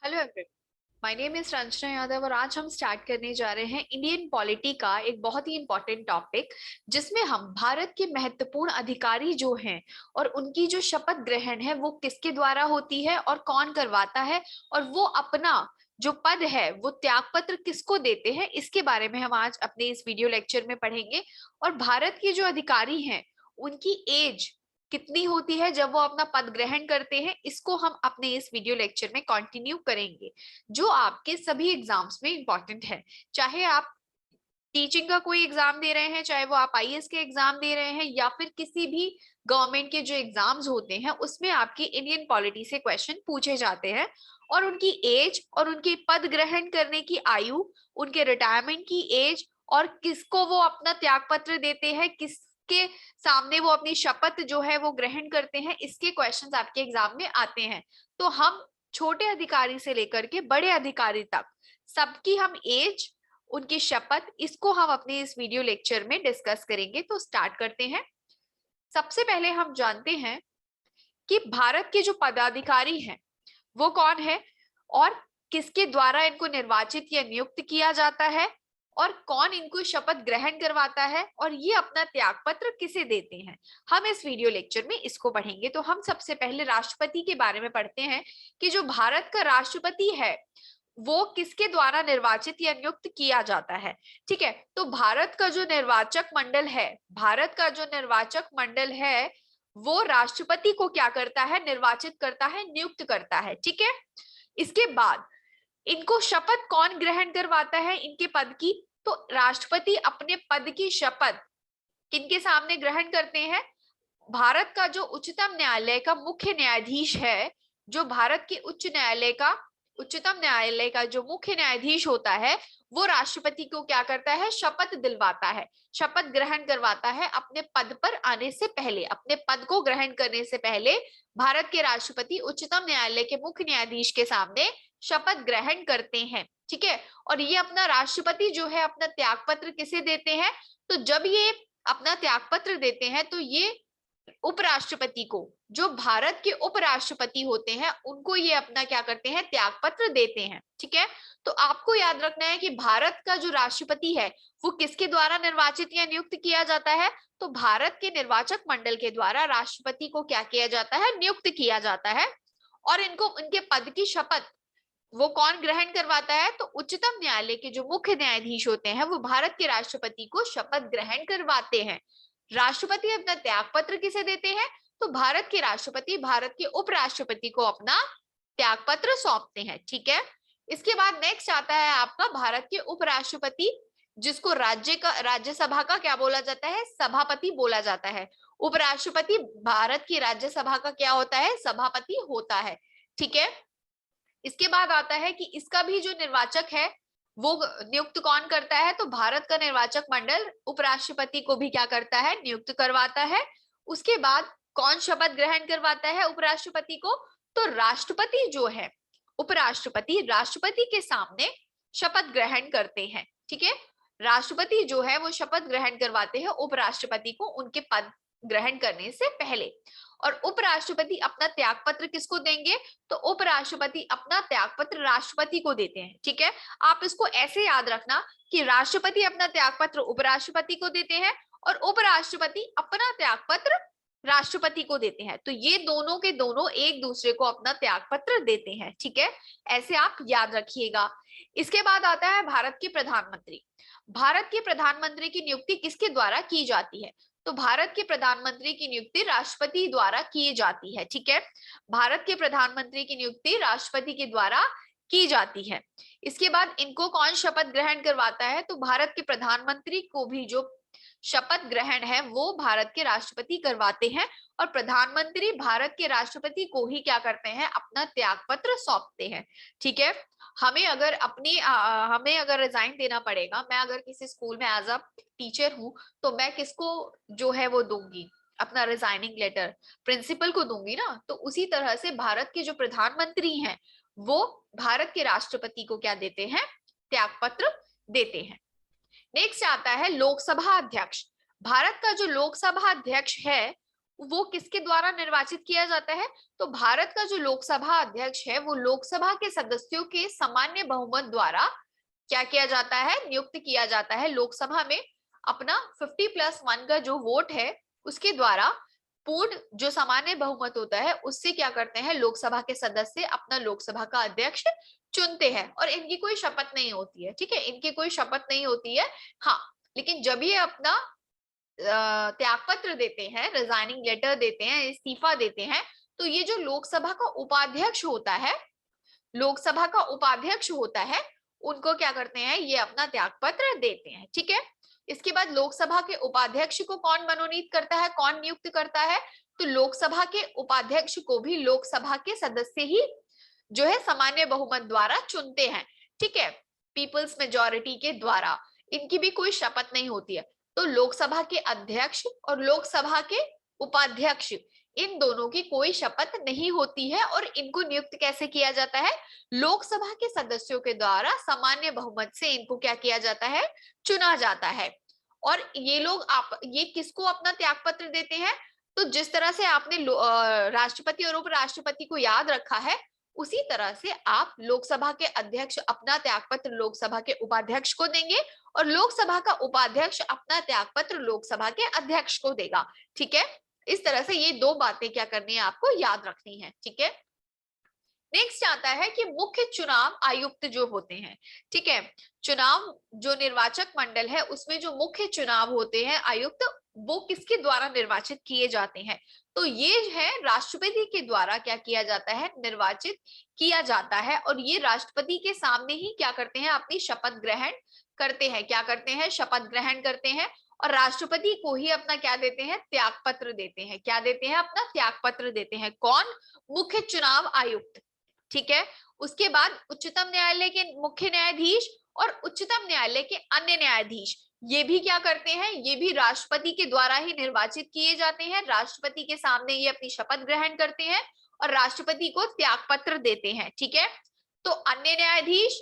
Hello everyone, my name is Ranjana Yadav और आज हम स्टार्ट करने जा रहे हैं इंडियन पॉलिटी का एक बहुत ही इंपॉर्टेंट टॉपिक, जिसमें हम भारत के महत्वपूर्ण अधिकारी जो हैं और उनकी जो शपथ ग्रहण है वो किसके द्वारा होती है और कौन करवाता है, और वो अपना जो पद है वो त्यागपत्र किसको देते हैं, इसके बारे में हम आज अपने इस वीडियो लेक्चर में पढ़ेंगे। और भारत के जो अधिकारी हैं उनकी एज कितनी होती है जब वो अपना पद ग्रहण करते हैं, इसको हम अपने इस वीडियो लेक्चर में कंटिन्यू करेंगे, जो आपके सभी एग्जाम्स में इंपॉर्टेंट है। चाहे आप टीचिंग का कोई एग्जाम दे रहे हैं, चाहे वो आप आईएएस के एग्जाम दे रहे हैं, या फिर किसी भी गवर्नमेंट के जो एग्जाम्स होते हैं उसमें आपकी इंडियन पॉलिटी से क्वेश्चन पूछे जाते हैं। और उनकी एज और उनके पद ग्रहण करने की आयु, उनके रिटायरमेंट की एज, और किसको वो अपना त्याग पत्र देते हैं, किसके सामने वो अपनी शपथ जो है वो ग्रहण करते हैं, इसके क्वेश्चंस आपके एग्जाम में आते हैं। तो हम छोटे अधिकारी से लेकर के बड़े अधिकारी तक सबकी हम एज, उनकी शपथ, इसको हम अपने इस वीडियो लेक्चर में डिस्कस करेंगे। तो स्टार्ट करते हैं। सबसे पहले हम जानते हैं कि भारत के जो पदाधिकारी हैं वो कौन है और किसके द्वारा इनको निर्वाचित या नियुक्त किया जाता है, और कौन इनको शपथ ग्रहण करवाता है, और ये अपना त्याग पत्र किसे देते हैं। हम इस वीडियो लेक्चर में इसको पढ़ेंगे। तो हम सबसे पहले राष्ट्रपति के बारे में पढ़ते हैं कि जो भारत का राष्ट्रपति है वो किसके द्वारा निर्वाचित या नियुक्त किया जाता है। ठीक है, तो भारत का जो निर्वाचक मंडल है, भारत का जो निर्वाचक मंडल है वो राष्ट्रपति को क्या करता है, निर्वाचित करता है, नियुक्त करता है। ठीक है, इसके बाद इनको शपथ कौन ग्रहण करवाता है इनके पद की, तो राष्ट्रपति अपने पद की शपथ किनके सामने ग्रहण करते हैं, भारत का जो उच्चतम न्यायालय का मुख्य न्यायाधीश है, जो भारत के उच्चतम न्यायालय का जो मुख्य न्यायाधीश होता है, वो राष्ट्रपति को क्या करता है, शपथ दिलवाता है, शपथ ग्रहण करवाता है अपने पद पर आने से पहले, अपने पद को ग्रहण करने से पहले भारत के राष्ट्रपति उच्चतम न्यायालय के मुख्य न्यायाधीश के सामने शपथ ग्रहण करते हैं। ठीक है, और ये अपना राष्ट्रपति जो है अपना त्यागपत्र किसे देते हैं, तो जब ये अपना त्यागपत्र देते हैं तो ये उपराष्ट्रपति को, जो भारत के उपराष्ट्रपति होते हैं, उनको ये अपना क्या करते हैं, त्यागपत्र देते हैं। ठीक है, तो आपको याद रखना है कि भारत का जो राष्ट्रपति है वो किसके द्वारा निर्वाचित या नियुक्त किया जाता है, तो भारत के निर्वाचक मंडल के द्वारा राष्ट्रपति को क्या किया जाता है, नियुक्त किया जाता है। और इनको उनके पद की शपथ वो कौन ग्रहण करवाता है, तो उच्चतम न्यायालय के जो मुख्य न्यायाधीश होते हैं वो भारत के राष्ट्रपति को शपथ ग्रहण करवाते हैं। राष्ट्रपति अपना त्याग पत्र किसे देते हैं, तो भारत के राष्ट्रपति भारत के उपराष्ट्रपति को अपना त्याग पत्र सौंपते हैं। ठीक है, इसके बाद नेक्स्ट आता है आपका भारत के उपराष्ट्रपति, जिसको राज्यसभा का क्या बोला जाता है, सभापति बोला जाता है। उपराष्ट्रपति भारत की राज्यसभा का क्या होता है, सभापति होता है। ठीक है, इसके बाद आता है कि इसका भी जो निर्वाचक है वो नियुक्त कौन करता है, तो भारत का निर्वाचक मंडल उपराष्ट्रपति को भी क्या करता है, नियुक्त करवाता है। उसके बाद कौन शपथ ग्रहण करवाता है उपराष्ट्रपति को, तो राष्ट्रपति जो है, उपराष्ट्रपति राष्ट्रपति के सामने शपथ ग्रहण करते हैं। ठीक है, राष्ट्रपति जो है वो शपथ ग्रहण करवाते हैं उपराष्ट्रपति को उनके पद ग्रहण करने से पहले। और उपराष्ट्रपति अपना त्यागपत्र किसको देंगे, तो उपराष्ट्रपति अपना त्यागपत्र राष्ट्रपति को देते हैं। ठीक है, आप इसको ऐसे याद रखना कि राष्ट्रपति अपना त्यागपत्र उपराष्ट्रपति को देते हैं और उपराष्ट्रपति अपना त्यागपत्र राष्ट्रपति को देते हैं। तो ये दोनों के दोनों एक दूसरे को अपना त्यागपत्र देते हैं। ठीक है, ऐसे आप याद रखिएगा। इसके बाद आता है भारत के प्रधानमंत्री। भारत के प्रधानमंत्री की नियुक्ति किसके द्वारा की जाती है, तो भारत के प्रधानमंत्री की नियुक्ति राष्ट्रपति द्वारा की जाती है। ठीक है, भारत के प्रधानमंत्री की नियुक्ति राष्ट्रपति के द्वारा की जाती है। इसके बाद इनको कौन शपथ ग्रहण करवाता है, तो भारत के प्रधानमंत्री को भी जो शपथ ग्रहण है वो भारत के राष्ट्रपति करवाते हैं, और प्रधानमंत्री भारत के राष्ट्रपति को ही क्या करते हैं, अपना त्यागपत्र सौंपते हैं। ठीक है, हमें अगर रिजाइन देना पड़ेगा, मैं अगर किसी स्कूल में एज अ टीचर हूं, तो मैं किसको जो है वो दूंगी, अपना रिजाइनिंग लेटर प्रिंसिपल को दूंगी ना। तो उसी तरह से भारत के जो प्रधानमंत्री हैं वो भारत के राष्ट्रपति को क्या देते हैं, त्यागपत्र देते हैं। नेक्स्ट आता है लोकसभा अध्यक्ष। भारत का जो लोकसभा अध्यक्ष है वो किसके द्वारा निर्वाचित किया जाता है? तो भारत का जो लोकसभा अध्यक्ष है वो लोकसभा के सदस्यों के सामान्य बहुमत द्वारा क्या किया जाता है? नियुक्त किया जाता है। लोकसभा में अपना 50+1 का जो वोट है उसके द्वारा पूर्ण जो सामान्य बहुमत होता है उससे क्या करते हैं, लोकसभा के सदस्य अपना लोकसभा का अध्यक्ष चुनते हैं। और इनकी कोई शपथ नहीं होती है, ठीक है, इनकी कोई शपथ नहीं होती है। हाँ, लेकिन जब ये अपना त्यागपत्र देते हैं, रिजाइनिंग लेटर देते हैं, इस्तीफा देते हैं, तो ये जो लोकसभा का उपाध्यक्ष होता है, लोकसभा का उपाध्यक्ष होता है, उनको क्या करते हैं, ये अपना त्यागपत्र देते हैं। ठीक है, इसके बाद लोकसभा के उपाध्यक्ष को कौन मनोनीत करता है, कौन नियुक्त करता है? तो लोकसभा के उपाध्यक्ष को भी लोकसभा के सदस्य ही जो है सामान्य बहुमत द्वारा चुनते हैं। ठीक है, पीपल्स मेजोरिटी के द्वारा, इनकी भी कोई शपथ नहीं होती है। तो लोकसभा के अध्यक्ष और लोकसभा के उपाध्यक्ष, इन दोनों की कोई शपथ नहीं होती है और इनको नियुक्त कैसे किया जाता है? लोकसभा के सदस्यों के द्वारा सामान्य बहुमत से इनको क्या किया जाता है? चुना जाता है। और ये लोग ये किसको अपना त्यागपत्र देते हैं? तो जिस तरह से आपने राष्ट्रपति और उपराष्ट्रपति को याद रखा है, उसी तरह से आप लोकसभा के अध्यक्ष अपना त्यागपत्र लोकसभा के उपाध्यक्ष को देंगे और लोकसभा का उपाध्यक्ष अपना त्यागपत्र लोकसभा के अध्यक्ष को देगा। ठीक है, इस तरह से ये दो बातें क्या करनी है, आपको याद रखनी है। ठीक है, नेक्स्ट आता है कि मुख्य चुनाव आयुक्त जो होते हैं, ठीक है, चुनाव जो निर्वाचक मंडल है उसमें जो मुख्य चुनाव होते हैं आयुक्त, वो किसके द्वारा निर्वाचित किए जाते हैं? तो ये है राष्ट्रपति के द्वारा क्या किया जाता है, निर्वाचित किया जाता है। और ये राष्ट्रपति के सामने ही क्या करते हैं, अपनी शपथ ग्रहण करते हैं। क्या करते हैं? शपथ ग्रहण करते हैं और राष्ट्रपति को ही अपना क्या देते हैं, त्यागपत्र देते हैं। क्या देते हैं? अपना त्यागपत्र देते हैं। कौन? मुख्य चुनाव आयुक्त। ठीक है, उसके बाद उच्चतम न्यायालय के मुख्य न्यायाधीश और उच्चतम न्यायालय के अन्य न्यायाधीश, ये भी क्या करते हैं, ये भी राष्ट्रपति के द्वारा ही निर्वाचित किए जाते हैं। राष्ट्रपति के सामने ये अपनी शपथ ग्रहण करते हैं और राष्ट्रपति को त्यागपत्र देते हैं। ठीक है, तो अन्य न्यायाधीश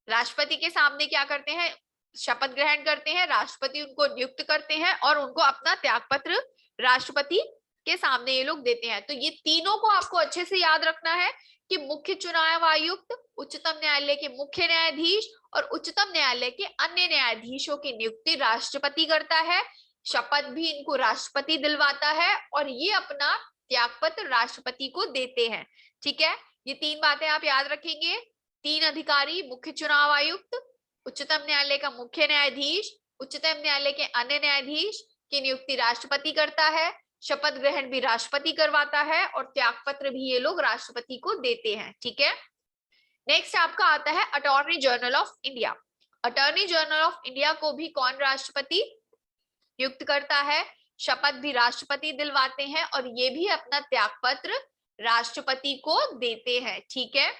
राष्ट्रपति के सामने क्या करते हैं, शपथ ग्रहण करते हैं, राष्ट्रपति उनको नियुक्त करते हैं और उनको अपना त्यागपत्र राष्ट्रपति के सामने ये लोग देते हैं। तो ये तीनों को आपको अच्छे से याद रखना है कि मुख्य चुनाव आयुक्त, उच्चतम न्यायालय के मुख्य न्यायाधीश और उच्चतम न्यायालय के अन्य न्यायाधीशों की नियुक्ति राष्ट्रपति करता है, शपथ भी इनको राष्ट्रपति दिलवाता है और ये अपना त्यागपत्र राष्ट्रपति को देते हैं। ठीक है, ये तीन बातें आप याद रखेंगे। तीन अधिकारी, मुख्य चुनाव आयुक्त, उच्चतम न्यायालय का मुख्य न्यायाधीश, उच्चतम न्यायालय के अन्य न्यायाधीश की नियुक्ति राष्ट्रपति करता है, शपथ ग्रहण भी राष्ट्रपति करवाता है और त्यागपत्र भी ये लोग राष्ट्रपति को देते हैं। ठीक है, नेक्स्ट आपका आता है attorney general of India. Attorney general of India को भी कौन राष्ट्रपति नियुक्त करता है, शपथ भी राष्ट्रपति दिलवाते हैं और ये भी अपना त्यागपत्र राष्ट्रपति को देते हैं। ठीक है,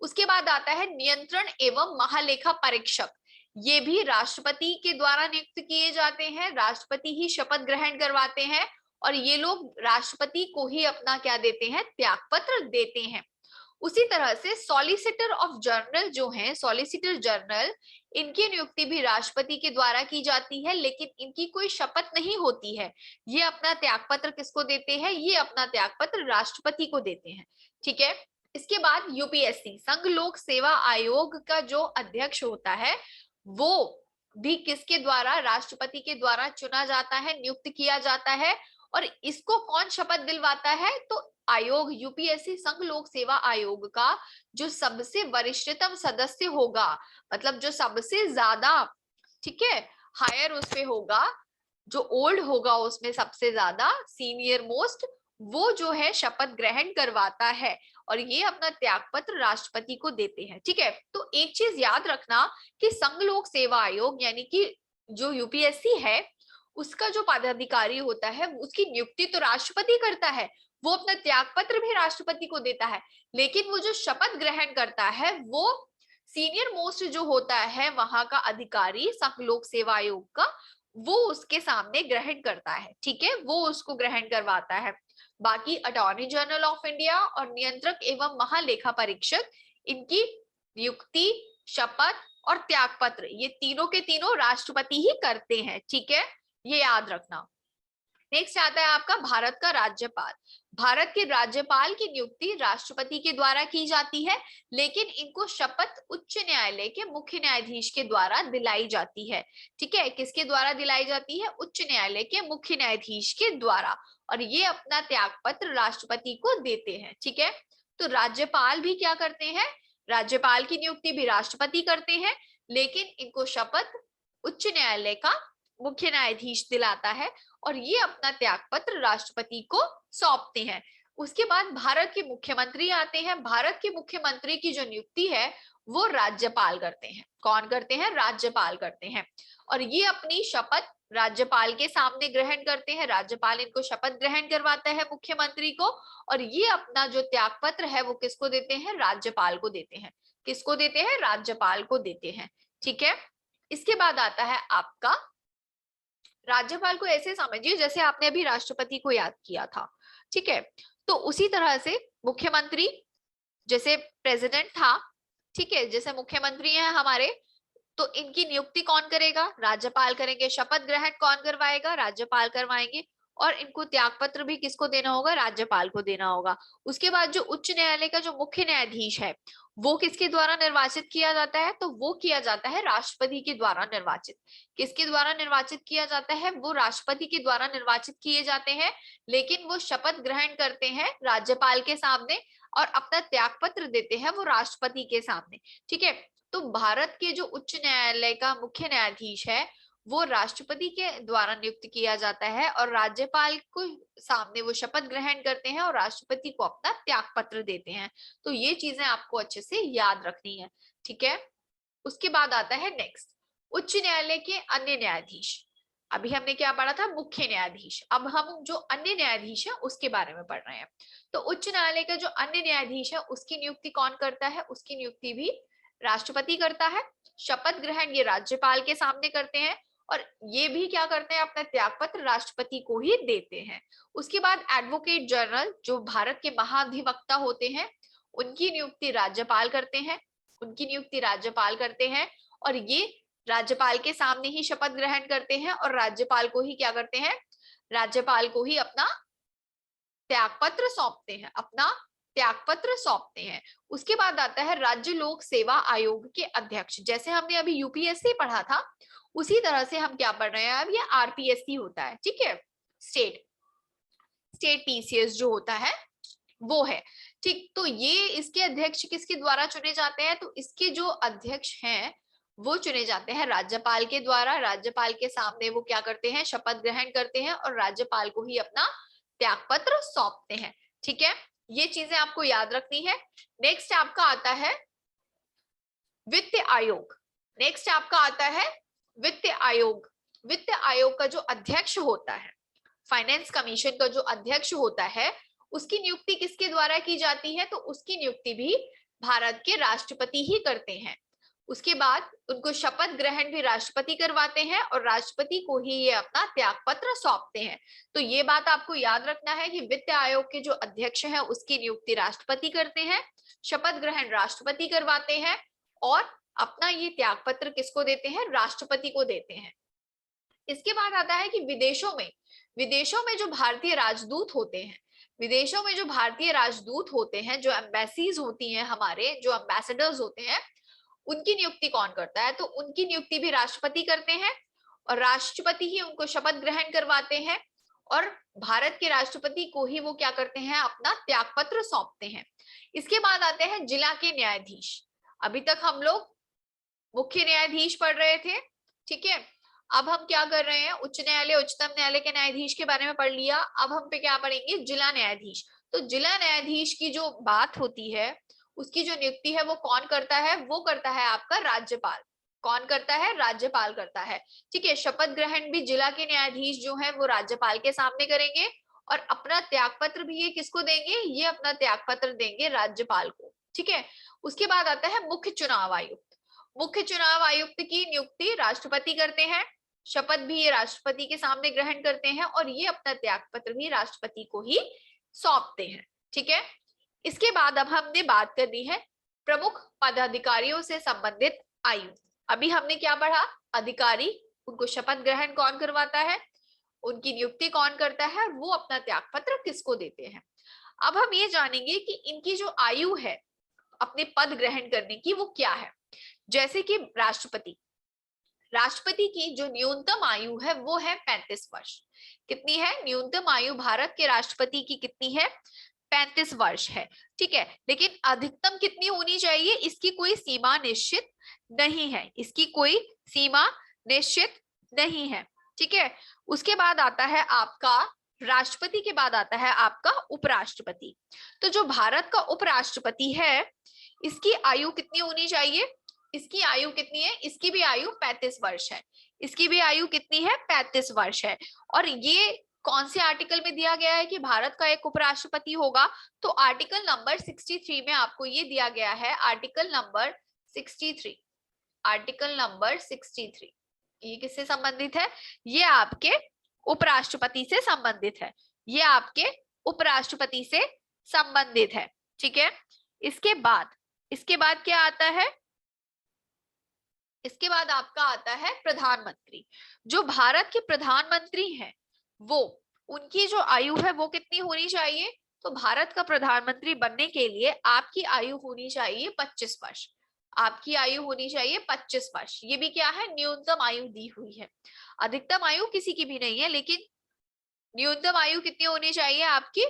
उसके बाद आता है नियंत्रण एवं महालेखा परीक्षक। ये भी राष्ट्रपति के द्वारा नियुक्त किए जाते हैं, राष्ट्रपति ही शपथ ग्रहण करवाते हैं और ये लोग राष्ट्रपति को ही अपना क्या देते हैं, त्यागपत्र देते हैं। उसी तरह से सॉलिसिटर ऑफ जनरल जो हैं, सॉलिसिटर जनरल, इनकी नियुक्ति भी राष्ट्रपति के द्वारा की जाती है, लेकिन इनकी कोई शपथ नहीं होती है। ये अपना त्यागपत्र किसको देते हैं, ये अपना त्यागपत्र राष्ट्रपति को देते हैं। ठीक है, इसके बाद यूपीएससी, संघ लोक सेवा आयोग का जो अध्यक्ष होता है वो भी किसके द्वारा, राष्ट्रपति के द्वारा चुना जाता है, नियुक्त किया जाता है। और इसको कौन शपथ दिलवाता है? तो आयोग, यूपीएससी संघ लोक सेवा आयोग का जो सबसे वरिष्ठतम सदस्य होगा, मतलब जो सबसे ज्यादा, ठीक है, हायर उसमें होगा, जो ओल्ड होगा उसमें सबसे ज्यादा सीनियर मोस्ट, वो जो है शपथ ग्रहण करवाता है और ये अपना त्यागपत्र राष्ट्रपति को देते हैं। ठीक है, तो एक चीज याद रखना कि संघ लोक सेवा आयोग यानी कि जो यूपीएससी है उसका जो पदाधिकारी होता है उसकी नियुक्ति तो राष्ट्रपति करता है, वो अपना त्यागपत्र भी राष्ट्रपति को देता है, लेकिन वो जो शपथ ग्रहण करता है वो सीनियर मोस्ट जो होता है वहां का अधिकारी संघ लोक सेवा आयोग का, वो उसके सामने ग्रहण करता है। ठीक है, वो उसको ग्रहण करवाता है। बाकी अटॉर्नी जनरल ऑफ इंडिया और नियंत्रक एवं महालेखा परीक्षक, इनकी नियुक्ति, शपथ और त्यागपत्र ये तीनों के तीनों राष्ट्रपति ही करते हैं। ठीक है, ये याद रखना। नेक्स्ट आता है आपका भारत का राज्यपाल। भारत के राज्यपाल की नियुक्ति राष्ट्रपति के द्वारा की जाती है, लेकिन इनको शपथ उच्च न्यायालय के मुख्य न्यायाधीश के द्वारा दिलाई जाती है। ठीक है, किसके द्वारा दिलाई जाती है? उच्च न्यायालय के मुख्य न्यायाधीश के द्वारा, और ये अपना त्याग पत्र राष्ट्रपति को देते हैं। ठीक है, तो राज्यपाल भी क्या करते हैं? राज्यपाल की नियुक्ति भी राष्ट्रपति करते हैं, लेकिन इनको शपथ उच्च न्यायालय का मुख्य न्यायाधीश दिलाता है, और ये अपना त्याग पत्र राष्ट्रपति को सौंपते हैं। उसके बाद भारत के मुख्यमंत्री आते हैं। भारत के मुख्यमंत्री की जो नियुक्ति है वो राज्यपाल करते हैं। कौन करते हैं? राज्यपाल करते हैं, और ये अपनी शपथ राज्यपाल के सामने ग्रहण करते हैं। राज्यपाल इनको शपथ ग्रहण करवाता है मुख्यमंत्री को, और ये अपना जो त्याग पत्र है वो किसको देते हैं? राज्यपाल को देते हैं। किसको देते हैं? राज्यपाल को देते हैं। ठीक है, इसके बाद आता है आपका, राज्यपाल को ऐसे समझिए जैसे आपने अभी राष्ट्रपति को याद किया था। ठीक है, तो उसी तरह से मुख्यमंत्री जैसे प्रेसिडेंट था, ठीक है, जैसे मुख्यमंत्री हैं हमारे, तो इनकी नियुक्ति कौन करेगा? राज्यपाल करेंगे। शपथ ग्रहण कौन करवाएगा? राज्यपाल करवाएंगे। और इनको त्याग पत्र भी किसको देना होगा? राज्यपाल को देना होगा। उसके बाद जो उच्च न्यायालय का जो मुख्य न्यायाधीश है वो किसके द्वारा निर्वाचित किया जाता है? तो वो किया जाता है राष्ट्रपति के द्वारा निर्वाचित। किसके द्वारा निर्वाचित किया जाता है? वो राष्ट्रपति के द्वारा निर्वाचित किए जाते हैं, लेकिन वो शपथ ग्रहण करते हैं राज्यपाल के सामने, और अपना त्याग पत्र देते हैं वो राष्ट्रपति के सामने। ठीक है, तो भारत के जो उच्च न्यायालय का मुख्य न्यायाधीश है वो राष्ट्रपति के द्वारा नियुक्त किया जाता है, और राज्यपाल को सामने वो शपथ ग्रहण करते हैं और राष्ट्रपति को अपना त्याग पत्र देते हैं। तो ये चीजें आपको अच्छे से याद रखनी है। ठीक है, उसके बाद आता है नेक्स्ट, उच्च न्यायालय के अन्य न्यायाधीश। अभी हमने क्या पढ़ा था? मुख्य न्यायाधीश। अब हम जो अन्य न्यायाधीश है उसके बारे में पढ़ रहे हैं। तो उच्च न्यायालय का जो अन्य न्यायाधीश है उसकी नियुक्ति कौन करता है? उसकी नियुक्ति भी राष्ट्रपति करता है। शपथ ग्रहण ये राज्यपाल के सामने करते हैं, और ये भी क्या करते हैं? अपना त्याग पत्र राष्ट्रपति को ही देते हैं। उसके बाद एडवोकेट जनरल जो भारत के महाधिवक्ता होते हैं उनकी नियुक्ति राज्यपाल करते हैं। उनकी नियुक्ति राज्यपाल करते हैं, और ये राज्यपाल के सामने ही शपथ ग्रहण करते हैं, और राज्यपाल को ही क्या करते हैं? राज्यपाल को ही अपना त्याग पत्र सौंपते हैं। अपना त्याग पत्र सौंपते हैं। उसके बाद आता है राज्य लोक सेवा आयोग के अध्यक्ष। जैसे हमने अभी यूपीएससी पढ़ा था उसी तरह से हम क्या पढ़ रहे हैं अब? ये आरपीएससी होता है। ठीक है, स्टेट पीसीएस जो होता है वो है। ठीक, तो ये इसके अध्यक्ष किसके द्वारा चुने जाते हैं? तो इसके जो अध्यक्ष हैं वो चुने जाते हैं राज्यपाल के द्वारा। राज्यपाल के सामने वो क्या करते हैं? शपथ ग्रहण करते हैं, और राज्यपाल को ही अपना त्याग पत्र सौंपते हैं। ठीक है, ये चीजें आपको याद रखनी है। नेक्स्ट आपका आता है वित्त आयोग। नेक्स्ट आपका आता है वित्त आयोग। वित्त आयोग का जो अध्यक्ष होता है, फाइनेंस कमीशन का जो अध्यक्ष होता है, उसकी नियुक्ति किसके द्वारा की जाती है? तो उसकी नियुक्ति भी भारत के राष्ट्रपति ही करते हैं। उसके बाद उनको शपथ ग्रहण भी राष्ट्रपति करवाते हैं, और राष्ट्रपति को ही ये अपना त्याग पत्र सौंपते हैं। तो ये बात आपको याद रखना है कि वित्त आयोग के जो अध्यक्ष हैं उसकी नियुक्ति राष्ट्रपति करते हैं, शपथ ग्रहण राष्ट्रपति करवाते हैं, और अपना ये त्याग पत्र किसको देते हैं? राष्ट्रपति को देते हैं। इसके बाद आता है कि विदेशों में जो भारतीय राजदूत होते हैं, विदेशों में जो भारतीय राजदूत होते हैं, जो एम्बेसीज होती हैं, हमारे जो एम्बेसडर्स होते हैं, उनकी नियुक्ति कौन करता है? तो उनकी नियुक्ति भी राष्ट्रपति करते हैं, और राष्ट्रपति ही उनको शपथ ग्रहण करवाते हैं, और भारत के राष्ट्रपति को ही वो क्या करते हैं? अपना त्याग पत्र सौंपते हैं। इसके बाद आते हैं जिला के न्यायाधीश। अभी तक हम लोग मुख्य न्यायाधीश पढ़ रहे थे। ठीक है, अब हम क्या कर रहे हैं? उच्च न्यायालय उच्चतम न्यायालय के न्यायाधीश के बारे में पढ़ लिया। अब हम पे क्या पढ़ेंगे? जिला न्यायाधीश। तो जिला न्यायाधीश की जो बात होती है उसकी जो नियुक्ति है वो कौन करता है? वो करता है आपका राज्यपाल। कौन करता है? राज्यपाल करता है। ठीक है, शपथ ग्रहण भी जिला के न्यायाधीश जो है वो राज्यपाल के सामने करेंगे, और अपना त्याग पत्र भी ये किसको देंगे? ये अपना त्याग पत्र देंगे राज्यपाल को। ठीक है, उसके बाद आता है मुख्य चुनाव आयुक्त। मुख्य चुनाव आयुक्त की नियुक्ति राष्ट्रपति करते हैं, शपथ भी ये राष्ट्रपति के सामने ग्रहण करते हैं, और ये अपना त्याग पत्र भी राष्ट्रपति को ही सौंपते हैं। ठीक है, इसके बाद अब हमने बात करनी है प्रमुख पदाधिकारियों से संबंधित आयु। अभी हमने क्या पढ़ा? अधिकारी, उनको शपथ ग्रहण कौन करवाता है? उनकी नियुक्ति कौन करता है और वो अपना त्याग पत्र किसको देते हैं। अब हम ये जानेंगे कि इनकी जो आयु है अपने पद ग्रहण करने की वो क्या है। जैसे कि राष्ट्रपति, राष्ट्रपति की जो न्यूनतम आयु है वो है 35 वर्ष। कितनी है न्यूनतम आयु भारत के राष्ट्रपति की, कितनी है 35 वर्ष है। ठीक है, लेकिन अधिकतम कितनी होनी चाहिए इसकी कोई सीमा निश्चित नहीं है, इसकी कोई सीमा निश्चित नहीं है। ठीक है, उसके बाद आता है आपका राष्ट्रपति के बाद आता है आपका उपराष्ट्रपति। तो जो भारत का उपराष्ट्रपति है इसकी आयु कितनी होनी चाहिए, इसकी आयु कितनी है, इसकी भी आयु 35 वर्ष है, इसकी भी आयु कितनी है 35 वर्ष है। और ये कौन से आर्टिकल में दिया गया है कि भारत का एक उपराष्ट्रपति होगा, तो आर्टिकल नंबर 63 में आपको ये दिया गया है, आर्टिकल नंबर 63, आर्टिकल नंबर 63। ये किससे संबंधित है, ये आपके उपराष्ट्रपति से संबंधित है, ये आपके उपराष्ट्रपति से संबंधित है। ठीक है, इसके बाद क्या आता है, इसके बाद आपका आता है प्रधानमंत्री। जो भारत के प्रधानमंत्री हैं वो, उनकी जो आयु है वो कितनी होनी चाहिए, तो भारत का प्रधानमंत्री बनने के लिए आपकी आयु होनी चाहिए 25 वर्ष, आपकी आयु होनी चाहिए 25 वर्ष। ये भी क्या है, न्यूनतम आयु दी हुई है, अधिकतम आयु किसी की भी नहीं है, लेकिन न्यूनतम आयु कितनी होनी चाहिए आपकी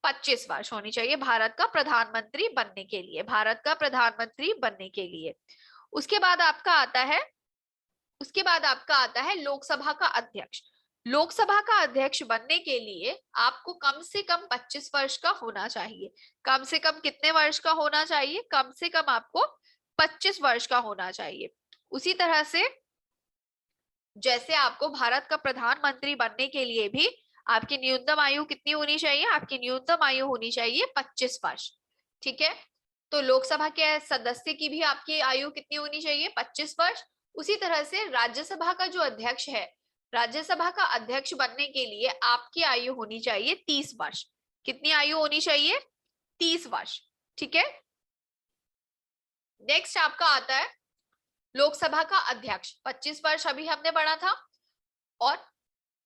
25 वर्ष होनी चाहिए भारत का प्रधानमंत्री बनने के लिए, भारत का प्रधानमंत्री बनने के लिए। उसके बाद आपका आता है, उसके बाद आपका आता है लोकसभा का अध्यक्ष। लोकसभा का अध्यक्ष बनने के लिए आपको कम से कम 25 वर्ष का होना चाहिए। कम से कम कितने वर्ष का होना चाहिए, कम से कम आपको 25 वर्ष का होना चाहिए। उसी तरह से जैसे आपको भारत का प्रधानमंत्री बनने के लिए भी आपकी न्यूनतम आयु कितनी होनी चाहिए, आपकी न्यूनतम आयु होनी चाहिए 25 वर्ष। ठीक है, तो लोकसभा के सदस्य की भी आपकी आयु कितनी होनी चाहिए 25 वर्ष। उसी तरह से राज्यसभा का जो अध्यक्ष है, राज्यसभा का अध्यक्ष बनने के लिए आपकी आयु होनी चाहिए 30 वर्ष। कितनी आयु होनी चाहिए, 30 वर्ष। ठीक है, नेक्स्ट आपका आता है लोकसभा का अध्यक्ष, 25 वर्ष अभी हमने पढ़ा था, और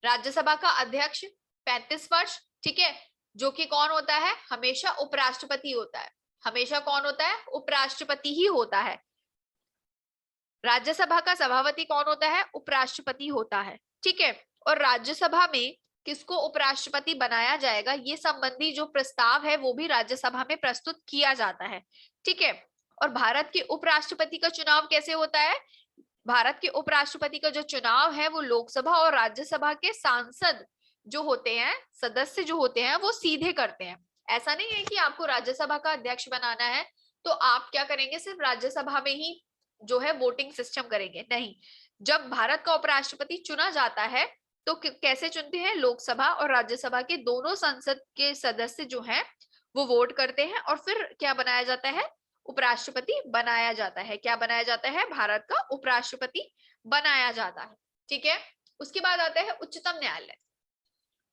राज्यसभा का अध्यक्ष 35 वर्ष। ठीक है, जो कि कौन होता है, हमेशा उपराष्ट्रपति होता है, हमेशा कौन होता है, उपराष्ट्रपति ही होता है। राज्यसभा का सभापति कौन होता है, उपराष्ट्रपति होता है। ठीक है, और राज्यसभा में किसको उपराष्ट्रपति बनाया जाएगा ये संबंधी जो प्रस्ताव है वो भी राज्यसभा में प्रस्तुत किया जाता है। ठीक है, और भारत के उपराष्ट्रपति का चुनाव कैसे होता है, भारत के उपराष्ट्रपति का जो चुनाव है वो लोकसभा और राज्यसभा के सांसद जो होते हैं, सदस्य जो होते हैं, वो सीधे करते हैं। ऐसा नहीं है कि आपको राज्यसभा का अध्यक्ष बनाना है तो आप क्या करेंगे, सिर्फ राज्यसभा में ही जो है वोटिंग सिस्टम करेंगे, नहीं। जब भारत का उपराष्ट्रपति चुना जाता है तो कैसे चुनते हैं, लोकसभा और राज्यसभा के दोनों संसद के सदस्य जो हैं वो वोट करते हैं और फिर क्या बनाया जाता है, उपराष्ट्रपति बनाया जाता है। क्या बनाया जाता है, भारत का उपराष्ट्रपति बनाया जाता है। ठीक है, उसके बाद आता है उच्चतम न्यायालय।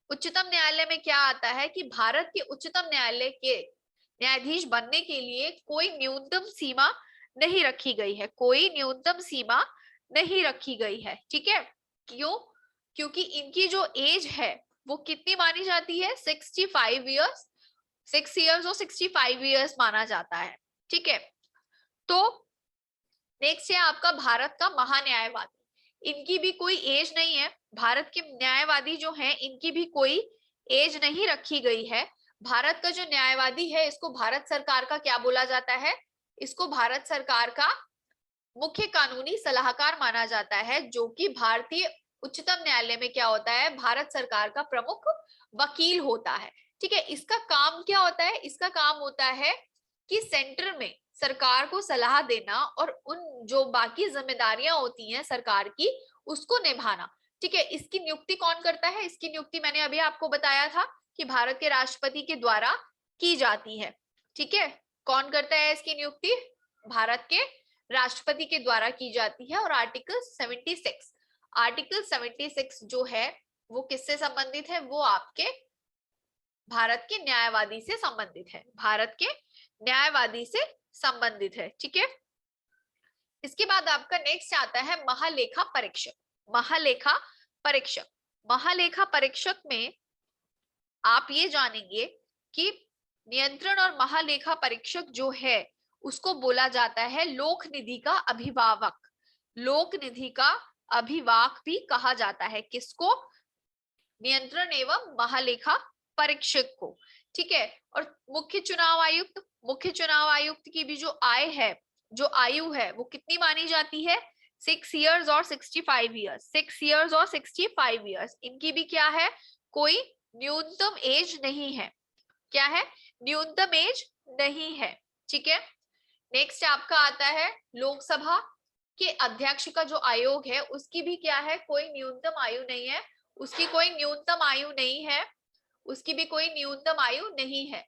उच्चतम न्यायालय में क्या आता है कि भारत के उच्चतम न्यायालय के न्यायाधीश बनने के लिए कोई न्यूनतम सीमा नहीं रखी गई है, कोई न्यूनतम सीमा नहीं रखी गई है। ठीक है, क्यों, क्योंकि इनकी जो एज है वो कितनी मानी जाती है, 65 ईयर्स, 6 ईयर्स और 65 ईयर्स माना जाता है। ठीक है, तो नेक्स्ट है आपका भारत का महान्यायवादी। इनकी भी कोई एज नहीं है, भारत के न्यायवादी जो हैं इनकी भी कोई एज नहीं रखी गई है। भारत का जो न्यायवादी है इसको भारत सरकार का क्या बोला जाता है, इसको भारत सरकार का मुख्य कानूनी सलाहकार माना जाता है, जो कि भारतीय उच्चतम न्यायालय में क्या होता है, भारत सरकार का प्रमुख वकील होता है। ठीक है, इसका काम क्या होता है, इसका काम होता है कि सेंटर में सरकार को सलाह देना और उन जो बाकी जिम्मेदारियां होती हैं सरकार की उसको निभाना। ठीक है, इसकी नियुक्ति कौन करता है, इसकी नियुक्ति मैंने अभी आपको बताया था कि भारत के राष्ट्रपति के द्वारा की जाती है। ठीक है, कौन करता है इसकी नियुक्ति, भारत के राष्ट्रपति के द्वारा की जाती है। और आर्टिकल 76, आर्टिकल 76 जो है वो किससे संबंधित है, वो आपके भारत के न्यायवादी से संबंधित है, भारत के न्यायवादी से संबंधित है। ठीक है, इसके बाद आपका नेक्स्ट आता है महालेखा परीक्षक। महालेखा परीक्षक, महालेखा परीक्षक में आप ये जानेंगे कि नियंत्रण और महालेखा परीक्षक जो है उसको बोला जाता है लोक निधि का अभिभावक। लोक निधि का अभिभावक भी कहा जाता है किसको? नियंत्रण एवं महालेखा परीक्षक को। ठीक है। और मुख्य चुनाव आयुक्त, मुख्य चुनाव आयुक्त की भी जो आय है, जो आयु है, वो कितनी मानी जाती है? 6 इयर्स और 65 इयर्स। 6 इयर्स और 65 इयर्स। इनकी भी क्या है? कोई न्यूनतम एज नहीं है। क्या है? न्यूनतम एज नहीं है। ठीक है। नेक्स्ट आपका आता है लोकसभा के अध्यक्ष का जो आयोग है उसकी भी क्या है? कोई न्यूनतम आयु नहीं है। उसकी कोई न्यूनतम आयु नहीं है। उसकी भी कोई न्यूनतम आयु नहीं है।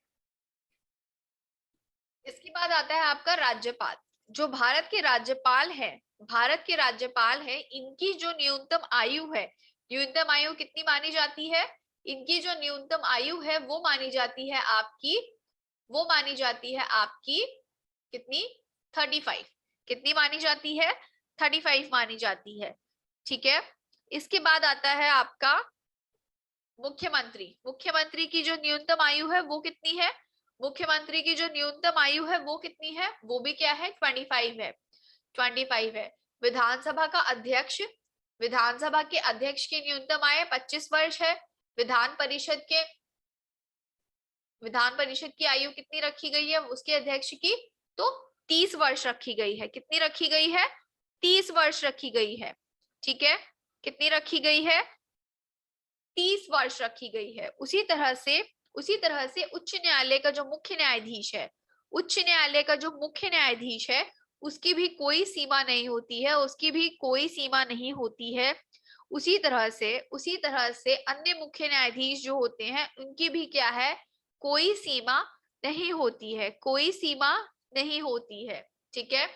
इसके बाद आता है आपका राज्यपाल। जो भारत के राज्यपाल है, भारत के राज्यपाल है, इनकी जो न्यूनतम आयु है, न्यूनतम आयु कितनी मानी जाती है? इनकी जो न्यूनतम आयु है वो मानी जाती है आपकी, वो मानी जाती है आपकी कितनी? 35। कितनी मानी जाती है? 35 मानी जाती है। ठीक है। इसके बाद आता है आपका मुख्यमंत्री। मुख्यमंत्री की जो न्यूनतम आयु है वो कितनी है? मुख्यमंत्री की जो न्यूनतम आयु है वो कितनी है? वो भी क्या है? 25 है। 25 है। विधानसभा का अध्यक्ष, विधानसभा के अध्यक्ष की न्यूनतम आयु 25 वर्ष है। विधान परिषद के, विधान परिषद की आयु कितनी रखी गई है उसके अध्यक्ष की? तो 30 वर्ष रखी गई है। कितनी रखी गई है? 30 वर्ष रखी गई है। ठीक है। कितनी रखी गई है? 30 वर्ष रखी गई है। उसी तरह से, उसी तरह से उच्च न्यायालय का जो मुख्य न्यायाधीश है, उच्च न्यायालय का जो मुख्य न्यायाधीश है उसकी भी कोई सीमा नहीं होती है। उसकी भी कोई सीमा नहीं होती है। उसी तरह से, उसी तरह से अन्य मुख्य न्यायाधीश जो होते हैं उनकी भी क्या है? कोई सीमा नहीं होती है। कोई सीमा नहीं होती है। ठीक है।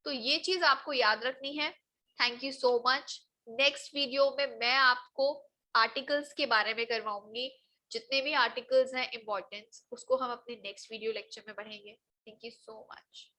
तो ये चीज आपको याद रखनी है। Thank you so much. Next video में मैं आपको आर्टिकल्स के बारे में करवाऊंगी। जितने भी आर्टिकल्स हैं इम्पोर्टेंस, उसको हम अपने नेक्स्ट वीडियो लेक्चर में पढ़ेंगे। Thank you so much.